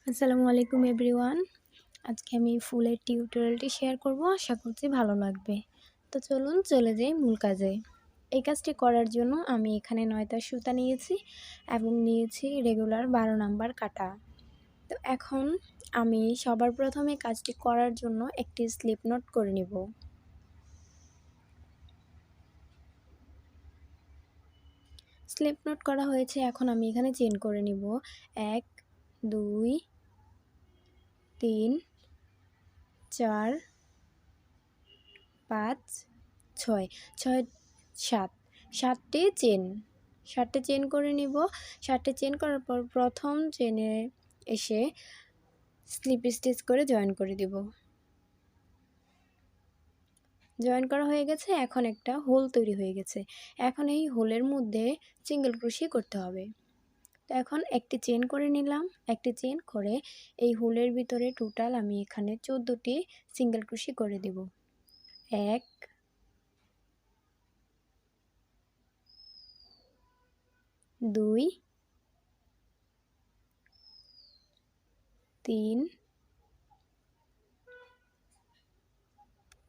আসসালামু আলাইকুম এভরিওয়ান। আজকে আমি ফুলের টিউটোরিয়ালটি শেয়ার করব, আশা করছি ভালো লাগবে। তো চলুন চলে যাই মূল কাজে। এই কাজটি করার জন্য আমি এখানে 9টা সুতা নিয়েছি এবং নিয়েছি রেগুলার 12 নাম্বার কাটা। তো এখন আমি সবার প্রথমে কাজটি করার জন্য একটি স্লিপ নোট করে নিব। স্লিপ নোট করা হয়েছে, এখন আমি এখানে চেইন করে নিব 1 2 3 4 5 6 6 7 7টি চেন করে নিব। 7টি চেন করার পর প্রথম চেনে এসে স্লিপ স্টিচ করে জয়েন করে দিব। জয়েন করা হয়ে গেছে, এখন একটা হোল তৈরি হয়ে গেছে। এখন এই হোলের মধ্যে সিঙ্গেল ক্রোশে করতে হবে। তো এখন একটি চেন করে নিলাম। একটি চেন করে এই হোলের ভিতরে টোটাল আমি এখানে 14টি সিঙ্গেল ক্রোশে করে দেব। 1 2 3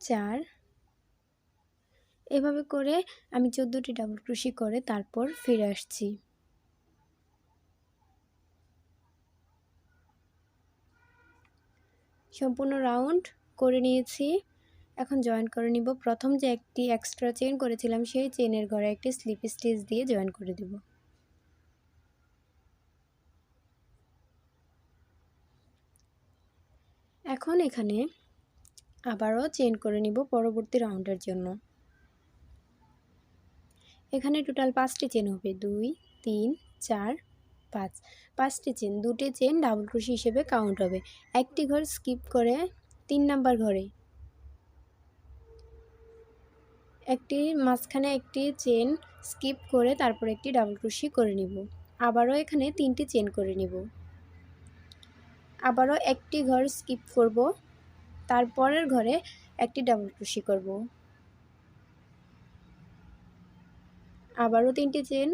4 এভাবে করে আমি 14টি ডাবল ক্রোশে করে তারপর ফিরে আসছি। সম্পূর্ণ রাউন্ড করে নিয়েছি। এখন জয়েন করে নিব। প্রথম যে একটি এক্সট্রা চেইন করেছিলাম সেই চেইনের ঘরে একটি স্লিপ স্টিচ দিয়ে জয়েন করে দেব। এখন এখানে আবারও চেইন করে নিব পরবর্তী রাউন্ডের জন্য। এখানে টোটাল 5টি চেইন হবে, 2 3 4 5। 5টি চেইন, 2টি চেইন ডাবল ক্রোশে হিসেবে কাউন্ট হবে। একটি ঘর স্কিপ করে 3 নাম্বার ঘরে একটি মাঝখানে একটি চেন স্কিপ করে তারপর একটি ডাবল ক্রোশে করে নিব। আবারও এখানে 3টি চেন করে নিব। আবারও একটি ঘর স্কিপ করব, তারপরের ঘরে একটি ডাবল ক্রোশে করব। আবারও 3টি চেন,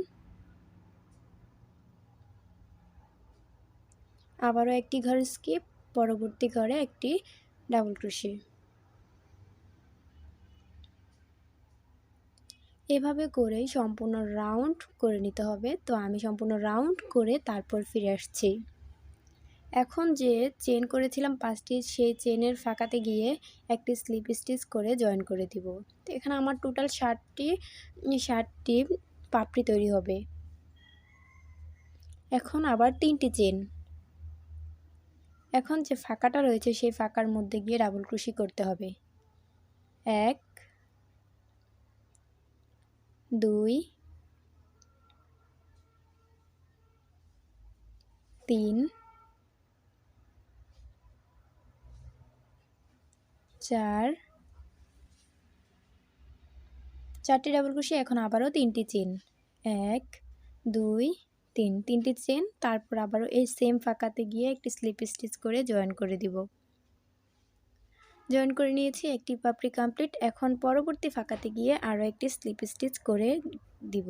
আবারও একটি ঘর স্কিপ, পরবর্তী ঘরে একটি ডাবল ক্রোশে। এভাবে করেই সম্পূর্ণ রাউন্ড করে নিতে হবে। তো আমি সম্পূর্ণ রাউন্ড করে তারপর ফিরে আসছি। এখন যে চেন করেছিলাম 5টি, সেই চেনের ফাঁকাতে গিয়ে একটি স্লিপ স্টিচ করে জয়েন করে দিব। তো এখানে আমার টোটাল 60টি পাপড়ি তৈরি হবে। এখন আবার 3টি চেন। এখন যে ফাঁকাটা রয়েছে সেই ফাঁকার মধ্যে গিয়ে ডাবল ক্রোশে করতে হবে। 1 2 3 4 4টি ডাবল ক্রোশে। এখন আবারও 3টি চেন, 1 2 3, 3টি চেন, তারপর আবারও এই সেম ফাঁকাতে গিয়ে একটি স্লিপ স্টিচ করে জয়েন করে দিব। জয়েন করে নিয়েছি, একটি পাপড়ি কমপ্লিট। এখন পরবর্তী ফাঁকাতে গিয়ে আরও একটি স্লিপ স্টিচ করে দিব।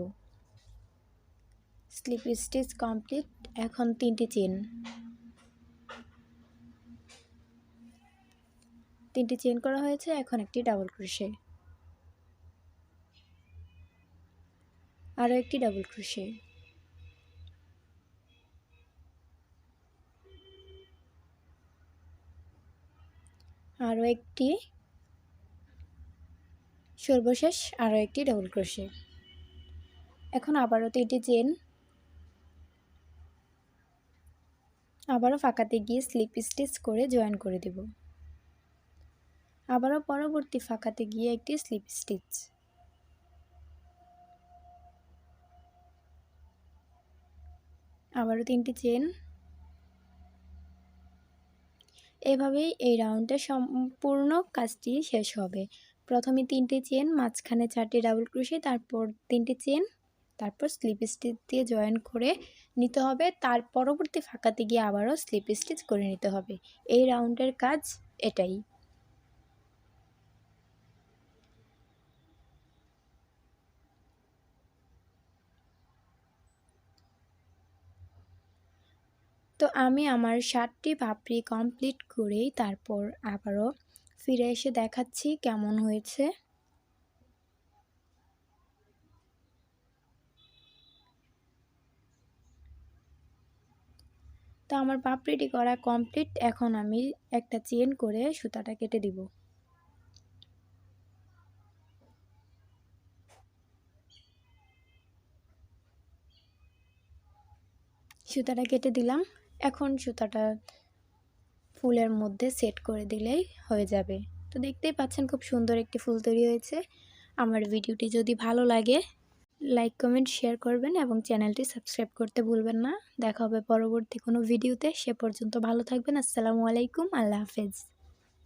Slip stitch complete. এখন 3টি চেন, 3টি চেন করা হয়েছে। এখন একটি ডাবল ক্রোশে, আরও একটি ডাবল ক্রোশে, আরও একটি, সর্বশেষ আরও একটি ডাবল ক্রোশে। এখন আবারও 3টি চেন, আবারও ফাঁকাতে গিয়ে স্লিপ স্টিচ করে জয়েন করে দেব। আবারও পরবর্তী ফাঁকাতে গিয়ে একটি স্লিপ স্টিচ, আবারও 3টি চেন। এভাবেই এই রাউন্ডের সম্পূর্ণ কাজটি শেষ হবে। প্রথমে 3টি চেন, মাঝখানে 4টি ডাবল ক্রোশে, তারপর 3টি চেন, তারপর স্লিপ স্টিচ দিয়ে জয়েন করে নিতে হবে। তার পরবর্তী ফাঁকাতে গিয়ে আবারও স্লিপ স্টিচ করে নিতে হবে। এই রাউন্ডের কাজ এটাই। তো তো আমি আমার 7টি পাপড়ি কমপ্লিট করেই তারপর আবারও ফিরে এসে দেখাচ্ছি কেমন হয়েছে। তো আমার পাপড়িটি করা কমপ্লিট। এখন আমি একটা চেন করে সুতাটা কেটে দিব। সুতাটা কেটে দিলাম। এখন সুতাটা ফুলের মধ্যে সেট করে দিলেই হয়ে যাবে। তো দেখতেই পাচ্ছেন খুব সুন্দর একটি ফুল তৈরি হয়েছে। আমার ভিডিওটি যদি ভালো লাগে লাইক কমেন্ট শেয়ার করবেন এবং চ্যানেলটি সাবস্ক্রাইব করতে ভুলবেন না। দেখা হবে পরবর্তী কোনো ভিডিওতে। সে পর্যন্ত ভালো থাকবেন। আসসালামু আলাইকুম। আল্লাহ হাফেজ।